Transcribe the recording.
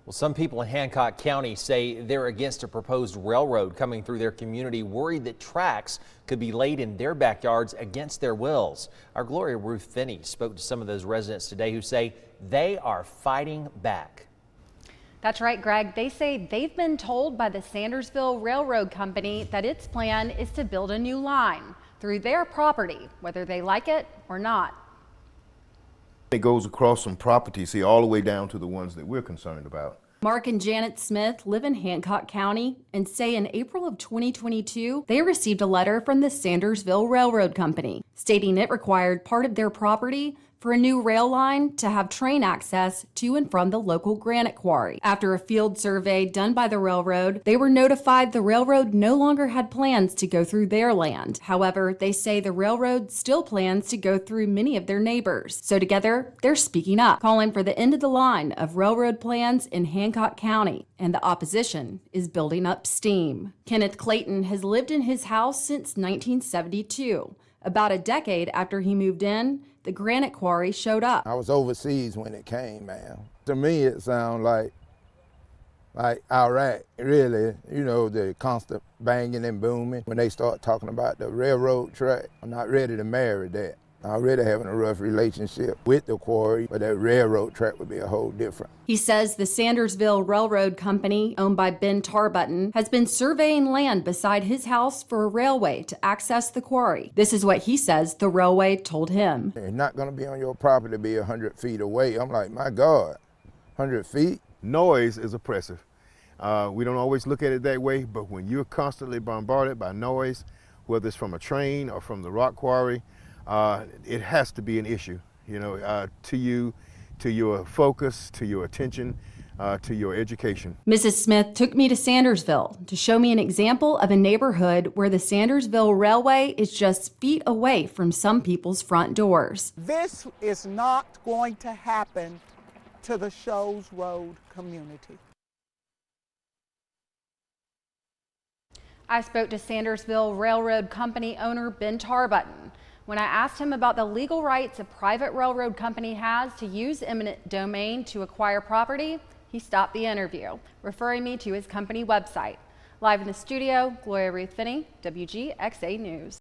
Well, some people in Hancock County say they're against a proposed railroad coming through their community, worried that tracks could be laid in their backyards against their wills. Our Gloria Ruth Finney spoke to some of those residents today who say they are fighting back. That's right, Greg. They say they've been told by the Sandersville Railroad Company that its plan is to build a new line through their property, whether they like it or not. It goes across some property, see, all the way down to the ones that we're concerned about. Mark and Janet Smith live in Hancock County and say in April of 2022, they received a letter from the Sandersville Railroad Company stating it required part of their property for a new rail line to have train access to and from the local granite quarry. After a field survey done by the railroad, they were notified the railroad no longer had plans to go through their land. However, they say the railroad still plans to go through many of their neighbors. So together, they're speaking up, calling for the end of the line of railroad plans in Hancock County, and the opposition is building up steam. Kenneth Clayton has lived in his house since 1972. About a decade after he moved in, the granite quarry showed up. I was overseas when it came, man. To me, it sounds like outraged, really. You know, the constant banging and booming. When they start talking about the railroad track, I'm not ready to marry that. I'm already having a rough relationship with the quarry, but that railroad track would be a whole different. He says the Sandersville Railroad Company, owned by Ben Tarbutton, has been surveying land beside his house for a railway to access the quarry. This is what he says the railway told him. It's not going to be on your property, be 100 feet away. I'm like, my God, 100 feet? Noise is oppressive. We don't always look at it that way, but when you're constantly bombarded by noise, whether it's from a train or from the rock quarry, it has to be an issue, you know, to you, to your focus, to your attention, to your education. Mrs. Smith took me to Sandersville to show me an example of a neighborhood where the Sandersville Railway is just feet away from some people's front doors. This is not going to happen to the Shoals Road community. I spoke to Sandersville Railroad Company owner Ben Tarbutton. When I asked him about the legal rights a private railroad company has to use eminent domain to acquire property, he stopped the interview, referring me to his company website. Live in the studio, Gloria Ruth Finney, WGXA News.